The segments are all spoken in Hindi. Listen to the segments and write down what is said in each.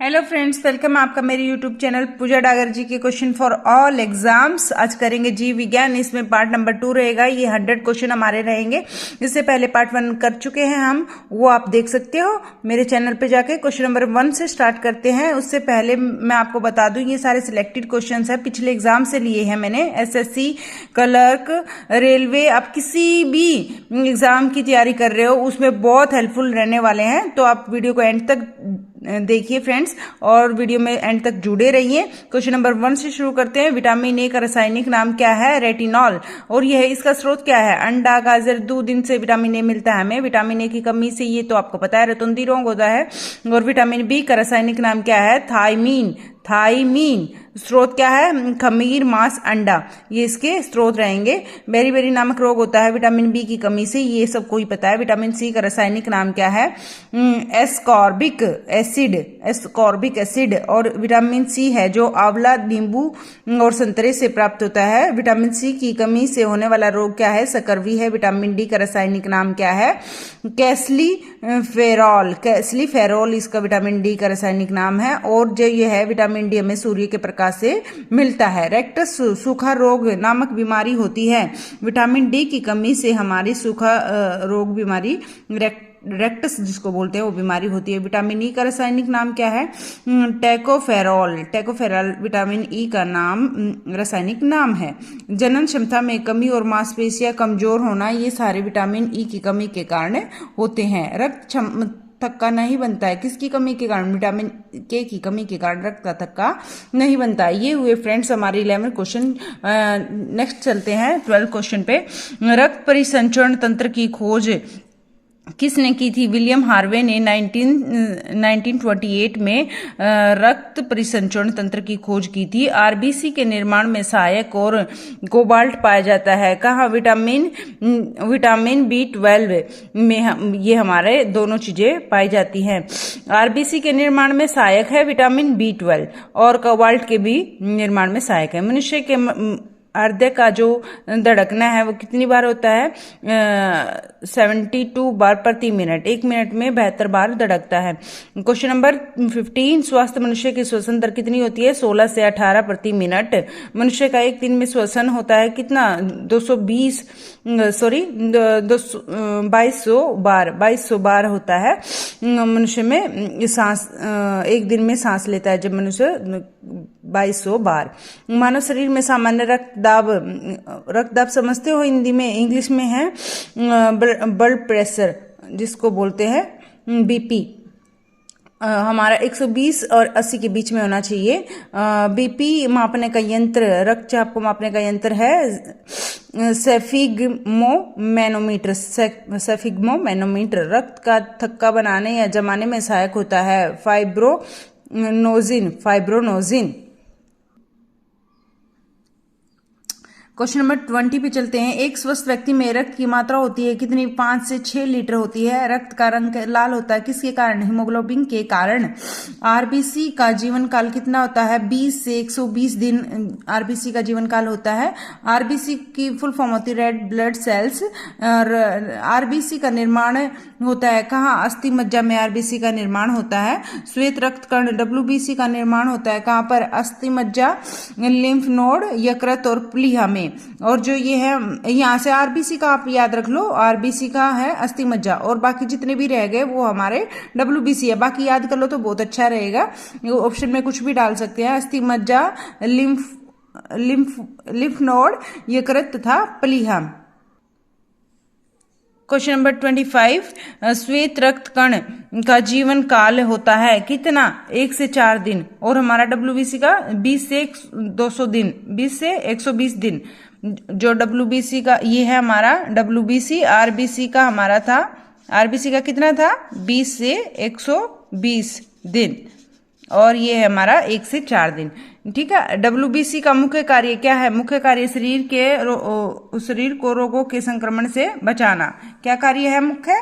हेलो फ्रेंड्स, वेलकम आपका मेरे यूट्यूब चैनल पूजा डागर जी के क्वेश्चन फॉर ऑल एग्जाम्स। आज करेंगे जीव विज्ञान। इसमें पार्ट नंबर 2 रहेगा। ये 100 क्वेश्चन हमारे रहेंगे। इससे पहले पार्ट 1 कर चुके हैं हम, वो आप देख सकते हो मेरे चैनल पे जाके। क्वेश्चन नंबर 1 से स्टार्ट करते हैं। उससे पहले मैं आपको बता दूं, ये सारे सिलेक्टेड क्वेश्चन है, पिछले एग्जाम से लिए हैं मैंने। SSC, क्लर्क, रेलवे, आप किसी भी एग्जाम की तैयारी कर रहे हो उसमें बहुत हेल्पफुल रहने वाले हैं। तो आप वीडियो को एंड तक देखिए फ्रेंड्स, और वीडियो में एंड तक जुड़े रहिए। क्वेश्चन नंबर 1 से शुरू करते हैं। विटामिन ए का रासायनिक नाम क्या है? रेटिनॉल। और यह इसका स्रोत क्या है? अंडा, गाजर, दूध, इनसे विटामिन ए मिलता है हमें। विटामिन ए की कमी से, ये तो आपको पता है, रतुंदी रोग होता है। और विटामिन बी का रासायनिक नाम क्या है? थायमीन। थायमीन। स्रोत क्या है? खमीर, मांस, अंडा, ये इसके स्रोत रहेंगे। बेरी नामक रोग होता है विटामिन बी की कमी से, ये सबको ही पता है। विटामिन सी का रासायनिक नाम क्या है? Ascorbic acid. Ascorbic acid. और विटामिन सी है जो आंवला, नींबू और संतरे से प्राप्त होता है। विटामिन सी की कमी से होने वाला रोग क्या है? सकरवी है। विटामिन डी का रासायनिक नाम क्या है? कैल्सीफेरॉल। कैल्सीफेरॉल इसका विटामिन डी का रासायनिक नाम है। और जो ये है, विटामिन डी हमें सूर्य के प्रकाश से मिलता है। रेक्टस सूखा रोग नामक बीमारी होती है। विटामिन डी की कमी से हमारी सूखा रोग बीमारी, रेक्टस जिसको बोलते हैं, वो बीमारी होती है। विटामिन ई का रासायनिक नाम क्या है? टैकोफेरॉल। टैकोफेरॉल विटामिन ई का नाम, रासायनिक नाम है। जनन क्षमता में कमी और मांसपेशियां कमजोर होना, ये सारे विटामिन ई की कमी के कारण होते हैं। रक्त थक्का नहीं बनता है, किसकी कमी के कारण? विटामिन के की कमी के कारण रक्त का थक्का नहीं बनता है। ये हुए फ्रेंड्स हमारे 11 क्वेश्चन। नेक्स्ट चलते हैं 12 क्वेश्चन पे। रक्त परिसंचरण तंत्र की खोज किसने की थी? विलियम हार्वे ने 1928 में रक्त परिसंचरण तंत्र की खोज की थी। आरबीसी के निर्माण में सहायक और कोबाल्ट पाया जाता है। कहाँ? विटामिन B12 में ये हमारे दोनों चीजें पाई जाती हैं। आरबीसी के निर्माण में सहायक है विटामिन B12 और कोबाल्ट के भी निर्माण में सहायक है। मनुष्य के हृदय का जो धड़कना है वो कितनी बार होता है? 72 बार प्रति मिनट। 1 मिनट में 72 बार धड़कता है। Question number 15। स्वस्थ मनुष्य की श्वसन दर कितनी होती है? 16 से 18 प्रति मिनट। मनुष्य का एक दिन में श्वसन होता है कितना? 2200 बार होता है। मनुष्य में सांस, एक दिन में सांस लेता है जब मनुष्य 2200 बार। मानव शरीर में सामान्य रक्तदाब समझते हो? हिंदी में, इंग्लिश में है ब्लड प्रेशर, जिसको बोलते हैं BP। हमारा 120 और 80 के बीच में होना चाहिए। BP मापने का यंत्र, रक्तचाप को मापने का यंत्र है सेफिग्मोमैनोमीटर। सेफिग्मोमैनोमीटर। रक्त का थक्का बनाने या जमाने में सहायक होता है फाइब्रोनोजिन। क्वेश्चन नंबर 20 पे चलते हैं। एक स्वस्थ व्यक्ति में रक्त की मात्रा होती है कितनी? 5 से 6 लीटर होती है। रक्त का रंग लाल होता है किसके कारण? हीमोग्लोबिन के कारण। आरबीसी का जीवन काल कितना होता है? 20 से 120 दिन आरबीसी का जीवन काल होता है। आरबीसी की फुल फॉर्म होती है रेड ब्लड सेल्स। और आरबीसी का निर्माण होता है कहाँ? अस्थि मज्जा में आरबीसी का निर्माण होता है। श्वेत रक्त कण WBC का निर्माण होता है कहाँ पर? अस्थि मज्जा, लिम्फ नोड, यकृत और प्लीहा में। और जो ये है, यहाँ से आरबीसी का आप याद रख लो, आरबीसी का है अस्थि मज्जा, और बाकी जितने भी रह गए वो हमारे WBC है। बाकी याद कर लो तो बहुत अच्छा रहेगा। ऑप्शन में कुछ भी डाल सकते हैं। अस्थि मज्जा, लिम्फ नोड, यकृत तथा प्लीहा। Question number 25। श्वेत रक्त कण का जीवन काल होता है कितना? 1 से 4 दिन। और हमारा WBC का 20 से 200 दिन, 20 से 120 दिन। जो WBC का ये है हमारा WBC। आरबीसी का हमारा था, आरबीसी का कितना था? 20 से 120 दिन। और ये है हमारा 1 से 4 दिन। ठीक है। डब्ल्यूबीसी का मुख्य कार्य क्या है? मुख्य कार्य शरीर को रोगों के संक्रमण से बचाना। क्या कार्य है? मुख्य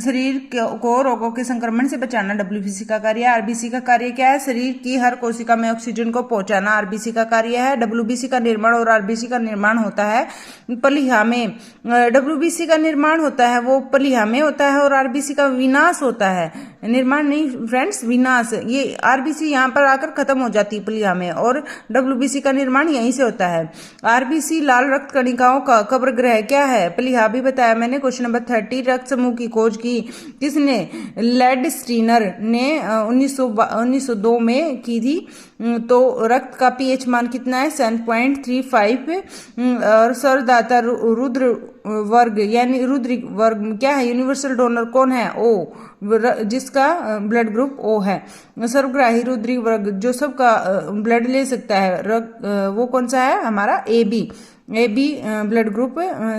शरीर को रोगों के संक्रमण से बचाना डब्ल्यूबीसी का कार्य है। आरबीसी का कार्य क्या है? शरीर की हर कोशिका में ऑक्सीजन को पहुंचाना आरबीसी का कार्य है। डब्ल्यूबीसी का निर्माण और आरबीसी का निर्माण होता है प्लीहा में। डब्ल्यूबीसी का निर्माण होता है वो प्लीहा में होता है और आरबीसी का विनाश होता है, निर्माण नहीं फ्रेंड्स, विनाश। ये आरबीसी यहाँ पर आकर खत्म हो जाती है प्लीहा में और डब्ल्यूबीसी का निर्माण यहीं से होता है। आरबीसी लाल रक्त कणिकाओं का कब्र ग्रह क्या है? प्लीहा भी बताया मैंने। क्वेश्चन नंबर 30, रक्त समूह की खोज की किसने? लेड स्टीनर ने 1902 में की थी। तो रक्त का पीएच मान कितना है? 7.35। और सरदाता रुद्र वर्ग यानी रुद्र वर्ग क्या है? यूनिवर्सल डोनर कौन है? ओ, जिसका ब्लड ग्रुप ओ है। सर्वग्राही रुद्री वर्ग जो सबका ब्लड ले सकता है वो कौन सा है? हमारा ए बी ब्लड ग्रुप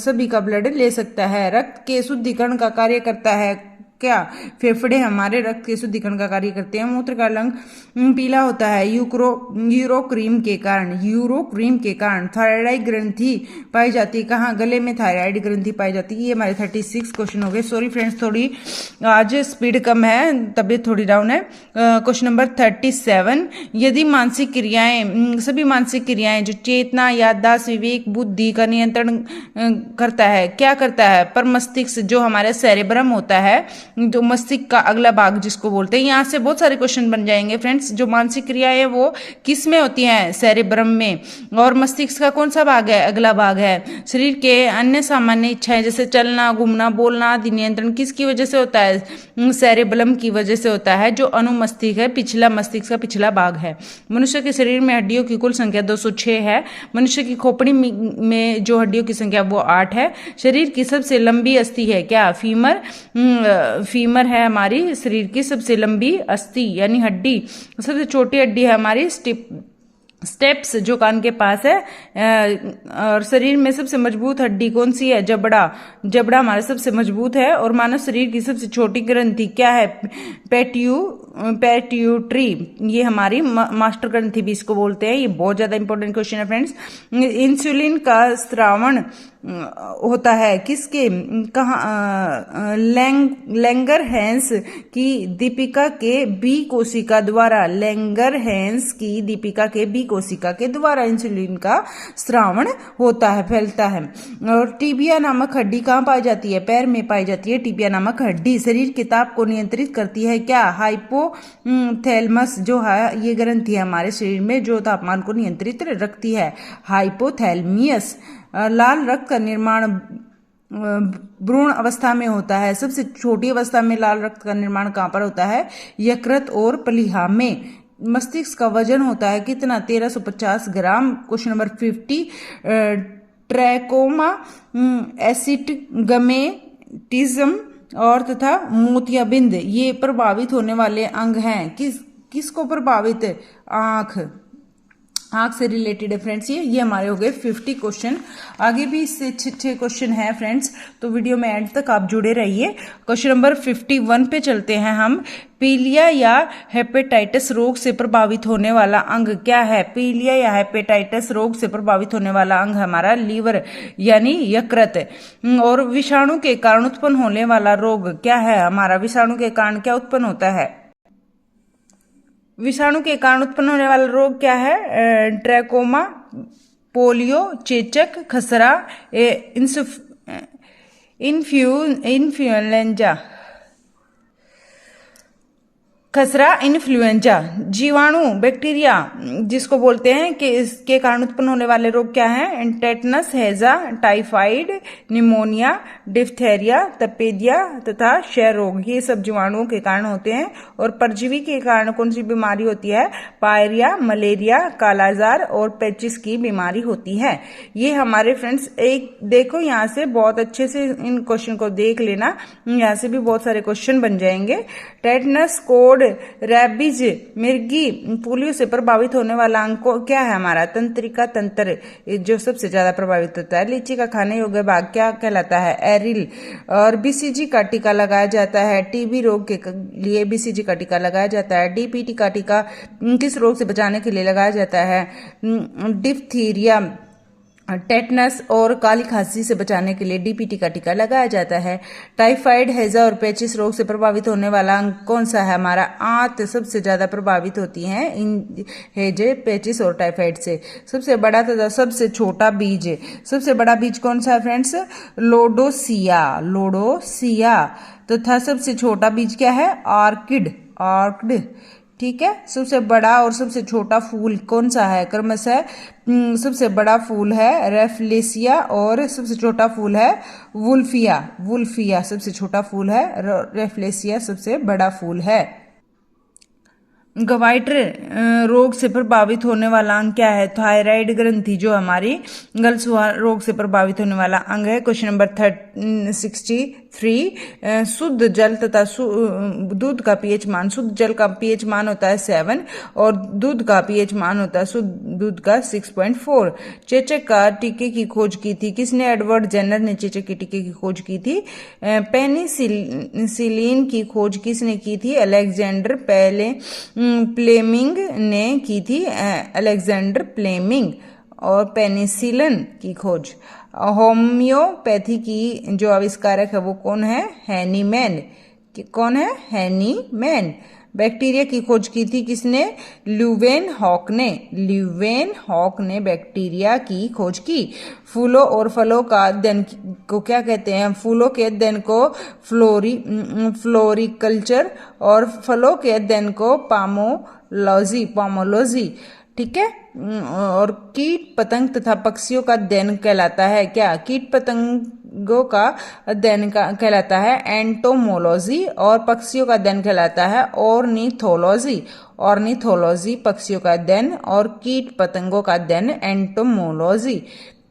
सभी का ब्लड ले सकता है। रक्त के शुद्धिकरण का कार्य करता है क्या? फेफड़े हमारे रक्त के शुद्धिकरण का कार्य करते हैं। मूत्र का रंग पीला होता है यूरोक्रीम के कारण। थायराइड ग्रंथि पाई जाती है कहाँ? गले में थायराइड ग्रंथि पाई जाती है। ये हमारे 36 क्वेश्चन हो गए। सॉरी फ्रेंड्स, थोड़ी आज स्पीड कम है, तबीयत थोड़ी डाउन है। क्वेश्चन नंबर 37, यदि मानसिक क्रियाएं, सभी मानसिक क्रियाएं जो चेतना, याददाश्त, विवेक, बुद्धि का नियंत्रण करता है, क्या करता है? पर मस्तिष्क जो हमारे सेरेब्रम होता है, जो मस्तिष्क का अगला भाग जिसको बोलते हैं। यहाँ से बहुत सारे क्वेश्चन बन जाएंगे फ्रेंड्स। जो मानसिक क्रियाएं वो किस में होती हैं? सेरेब्रम में। और मस्तिष्क का कौन सा भाग है? अगला भाग है। शरीर के अन्य सामान्य इच्छाएं जैसे चलना, घूमना, बोलना आदि नियंत्रण किसकी वजह से होता है? सेरेब्रम की वजह से होता है, जो अनुमस्तिष्क है, पिछला मस्तिष्क का पिछला भाग है। मनुष्य के शरीर में हड्डियों की कुल संख्या 206 है। मनुष्य की खोपड़ी में जो हड्डियों की संख्या वो 8 है। शरीर की सबसे लंबी अस्थि है क्या? फीमर है हमारी शरीर की सबसे लंबी अस्थि यानी हड्डी। सबसे छोटी हड्डी है हमारी स्टेप्स जो कान के पास है। और शरीर में सबसे मजबूत हड्डी कौन सी है? जबड़ा हमारा सबसे मजबूत है। और मानव शरीर की सबसे छोटी ग्रंथि क्या है? पेट्यूटरी, ये हमारी मास्टर ग्रंथि भी इसको बोलते हैं। ये बहुत ज्यादा इंपॉर्टेंट क्वेश्चन है फ्रेंड्स। इंसुलिन का स्रावण होता है किसके? कहाँ? लैंगरहैंस की दीपिका के बी कोशिका द्वारा। लैंगरहैंस की दीपिका के बी कोशिका के द्वारा इंसुलिन का स्रावण होता है, फैलता है। और टिबिया नामक हड्डी कहाँ पाई जाती है? पैर में पाई जाती है टिबिया नामक हड्डी। शरीर के ताप को नियंत्रित करती है क्या? हाइपोथैलेमस जो है ये ग्रंथि है हमारे शरीर में जो तापमान को नियंत्रित रखती है, हाइपोथैलेमियस। लाल रक्त का निर्माण भ्रूण अवस्था में होता है। सबसे छोटी अवस्था में लाल रक्त का निर्माण कहाँ पर होता है? यकृत और प्लीहा में। मस्तिष्क का वजन होता है कितना? 1350 ग्राम। क्वेश्चन नंबर 50, ट्रैकोमा, एसिटगमेटिज्म और तथा मोतियाबिंद ये प्रभावित होने वाले अंग हैं। किसको प्रभावित? आंख से रिलेटेड है फ्रेंड्स। ये हमारे हो गए 50 क्वेश्चन। आगे भी इससे 6 क्वेश्चन हैं फ्रेंड्स, तो वीडियो में एंड तक आप जुड़े रहिए। क्वेश्चन नंबर 51 पे चलते हैं हम। पीलिया या हेपेटाइटिस रोग से प्रभावित होने वाला अंग क्या है? पीलिया या हेपेटाइटिस रोग से प्रभावित होने वाला अंग हमारा लीवर यानी यकृत। और विषाणु के कारण उत्पन्न होने वाला रोग क्या है? हमारा विषाणु के कारण क्या उत्पन्न होता है? विषाणु के कारण उत्पन्न होने वाला रोग क्या है? ट्रैकोमा, पोलियो, चेचक, खसरा, इन्फ्लुएंजा। खसरा इन्फ्लुएंजा। जीवाणु बैक्टीरिया जिसको बोलते हैं कि इसके कारण उत्पन्न होने वाले रोग क्या हैं? टेटनस, हैजा, टाइफाइड, निमोनिया, डिप्थेरिया, तपेदिया तथा क्षय रोग। ये सब जीवाणुओं के कारण होते हैं। और परजीवी के कारण कौन सी बीमारी होती है? पायरिया, मलेरिया, कालाजार और पेचिस की बीमारी होती है। ये हमारे फ्रेंड्स एक देखो यहाँ से बहुत अच्छे से इन क्वेश्चन को देख लेना, यहाँ से भी बहुत सारे क्वेश्चन बन जाएंगे। टेटनस कोड रैबीज मिर्गी पोलियो से प्रभावित होने वाला अंग क्या है हमारा? तंत्रिका तंत्र जो सबसे ज्यादा प्रभावित होता है। लीची का खाने योग्य भाग क्या कहलाता है? एरिल। और बीसीजी का टीका लगाया जाता है, टीबी रोग के लिए बीसीजी का टीका लगाया जाता है। डीपीटी का टीका किस रोग से बचाने के लिए लगाया जाता है? डिप्थीरिया, टेटनस और काली खांसी से बचाने के लिए डीपीटी का टीका लगाया जाता है। टाइफाइड, हैजा और पेचिस रोग से प्रभावित होने वाला अंग कौन सा है हमारा? आंत सबसे ज्यादा प्रभावित होती हैं इन हैजे, पेचिस और टाइफाइड से। सबसे बड़ा तथा सबसे छोटा बीज, सबसे बड़ा बीज कौन सा है फ्रेंड्स? Lodoicea, Lodoicea. तथा सबसे छोटा बीज क्या है? Orchid, orchid. ठीक है। सबसे बड़ा और सबसे छोटा फूल कौन सा है? क्रमशः सबसे बड़ा फूल है रेफलेसिया और सबसे छोटा फूल है वुल्फिया, वुल्फिया सबसे छोटा फूल है, रेफलेसिया सबसे बड़ा फूल है। गवाइटर रोग से प्रभावित होने वाला अंग क्या है? थायराइड ग्रंथि जो हमारी गलसुआ रोग से प्रभावित होने वाला अंग है। Question number 63। शुद्ध जल तथा दूध का पीएच मान, शुद्ध जल का पीएच मान होता है 7 और दूध का पीएच मान होता है शुद्ध दूध का 6.4। चेचक का टीके की खोज की थी किसने? एडवर्ड जेनर ने चेचक के टीके की खोज की थी। पेनिसिलिन की खोज किसने की थी? अलेक्जेंडर पहले प्लेमिंग ने की थी, अलेक्जेंडर प्लेमिंग। और पेनिसिलिन की खोज, होम्योपैथी की जो आविष्कारक है वो कौन है? हैनीमैन। कौन है? हैनीमैन। बैक्टीरिया की खोज की थी किसने? ल्यूवेनहॉक ने, ल्यूवेनहॉक ने बैक्टीरिया की खोज की। फूलों और फलों का अध्ययन को क्या कहते हैं? फूलों के अध्ययन को फ्लोरिकल्चर और फलों के अध्ययन को पामोलॉजी, पामोलॉजी। ठीक है। और कीट पतंग तथा पक्षियों का अध्ययन कहलाता है क्या? कीट पतंगों का अध्ययन कहलाता है एंटोमोलॉजी और पक्षियों का अध्ययन कहलाता है ऑर्निथोलॉजी। ऑर्निथोलॉजी पक्षियों का अध्ययन और कीट पतंगों का अध्ययन एंटोमोलॉजी।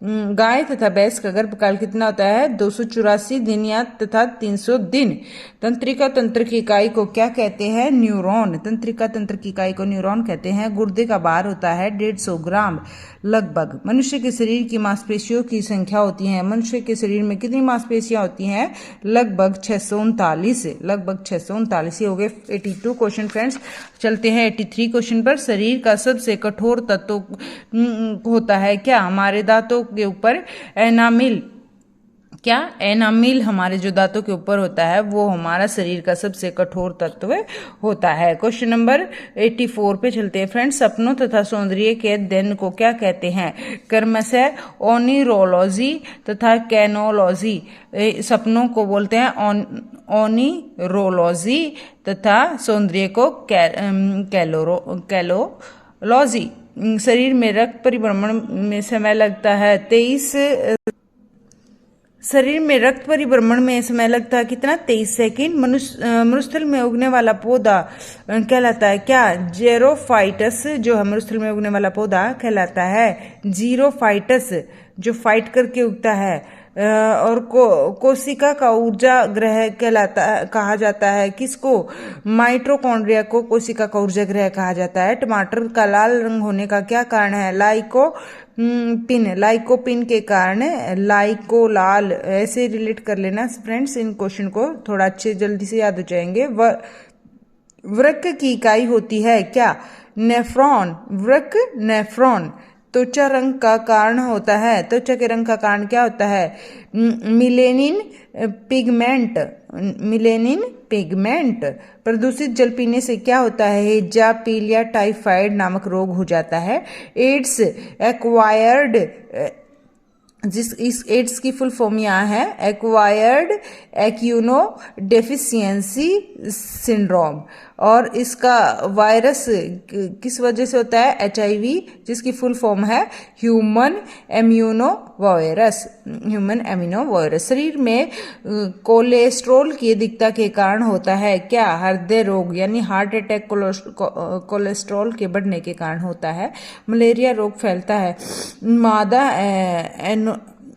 गाय तथा भैंस का गर्भकाल कितना होता है? 284 दिन या तथा 300 दिन। तंत्रिका तंत्र की इकाई को क्या कहते हैं? न्यूरॉन। तंत्रिका तंत्र की इकाई को न्यूरॉन कहते हैं। गुर्दे का भार होता है 150 ग्राम लगभग। मनुष्य के शरीर की मांसपेशियों की संख्या होती है, मनुष्य के शरीर में कितनी मांसपेशियां होती हैं? लगभग 639, लगभग 639। हो गए 82 क्वेश्चन फ्रेंड्स। चलते हैं 83 क्वेश्चन पर। शरीर का सबसे कठोर तत्व होता है क्या? हमारे दांतों के ऊपर एनामिल, क्या? एनामिल हमारे जो दांतों के ऊपर होता है वो हमारा शरीर का सबसे कठोर तत्व होता है। क्वेश्चन नंबर 84 पे चलते हैं फ्रेंड्स। सपनों तथा सौंदर्य के अध्ययन को क्या कहते हैं? क्रमशः ओनिरोलॉजी तथा कैनोलॉजी। सपनों को बोलते हैं ओनिरोलॉजी तथा सौंदर्य को कैलोलॉजी। शरीर में रक्त परिभ्रमण में समय लगता है 23, शरीर में रक्त परिभ्रमण में समय लगता है कितना? 23 सेकेंड। मरुस्थल में उगने वाला पौधा कहलाता है क्या? जेरोफाइटस जो है मरुस्थल में उगने वाला पौधा कहलाता है जीरोफाइटस, जो फाइट करके उगता है। और कोशिका का ऊर्जा ग्रह कहा जाता है किसको? माइटोकॉन्ड्रिया को कोशिका का ऊर्जा ग्रह कहा जाता है। टमाटर का लाल रंग होने का क्या कारण है? लाइकोपिन के कारण। लाइकोलाल ऐसे रिलेट कर लेना फ्रेंड्स, इन क्वेश्चन को थोड़ा अच्छे जल्दी से याद हो जाएंगे। वृक्क की इकाई होती है क्या? नेफ्रॉन, वृक्क नेफ्रॉन। त्वचा रंग का कारण होता है, त्वचा के रंग का कारण क्या होता है? Melanin pigment, melanin pigment. प्रदूषित जल पीने से क्या होता है? हैजा, पीलिया, टाइफाइड नामक रोग हो जाता है। एड्स एक्वायर्ड, इस एड्स की फुल फॉर्म यहाँ है एक्वायर्ड एक्यूनो डेफिशिएंसी सिंड्रोम। और इसका वायरस किस वजह से होता है? HIV, जिसकी फुल फॉर्म है human immuno virus, human immuno virus. शरीर में कोलेस्ट्रॉल की अधिकता के कारण होता है क्या? हृदय रोग यानी हार्ट अटैक कोलेस्ट्रॉल के बढ़ने के कारण होता है। मलेरिया रोग फैलता है मादा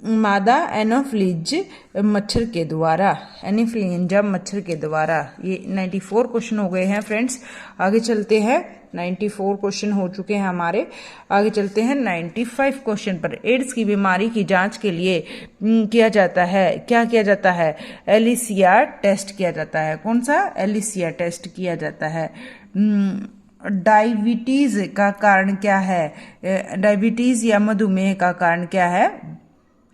मादा एनोफ्लीज मच्छर के द्वारा, एनीफ्लुएंजा मच्छर के द्वारा। ये 94 क्वेश्चन हो गए हैं फ्रेंड्स। आगे चलते हैं, 94 क्वेश्चन हो चुके हैं हमारे। आगे चलते हैं 95 क्वेश्चन पर। एड्स की बीमारी की जांच के लिए किया जाता है, क्या किया जाता है? एलिसिया टेस्ट किया जाता है। कौन सा? एलिसिया टेस्ट किया जाता है। डायबिटीज का कारण क्या है? डायबिटीज या मधुमेह का कारण क्या है?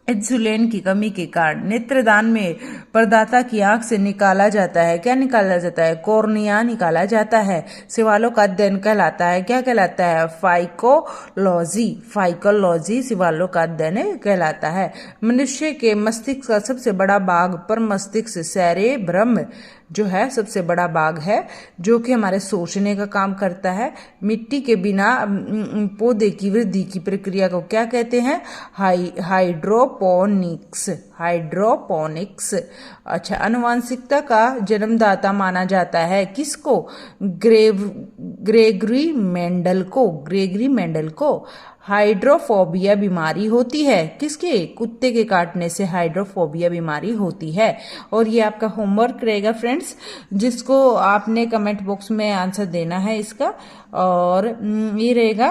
इंसुलिन की कमी के कारण। नेत्रदान में प्रदाता की आंख से निकाला जाता है, क्या निकाला जाता है? कॉर्निया निकाला जाता है। सवालों का अध्ययन कहलाता है, क्या कहलाता है? फाइकोलॉजी। फाइकोलॉजी सवालों का अध्ययन कहलाता है। मनुष्य के मस्तिष्क का सबसे बड़ा भाग पर मस्तिष्क सेरेब्रम जो है सबसे बड़ा भाग है, जो कि हमारे सोचने का काम करता है। मिट्टी के बिना पौधे की वृद्धि की प्रक्रिया को क्या कहते हैं? हाइड्रोपोनिक्स। हाइड्रोपोनिक्स। अच्छा, आनुवंशिकता का जन्मदाता माना जाता है किसको? ग्रेगरी मेंडल को। ग्रेगरी मेंडल को। हाइड्रोफोबिया बीमारी होती है किसके? कुत्ते के काटने से हाइड्रोफोबिया बीमारी होती है। और ये आपका होमवर्क रहेगा फ्रेंड्स, जिसको आपने कमेंट बॉक्स में आंसर देना है इसका। और ये रहेगा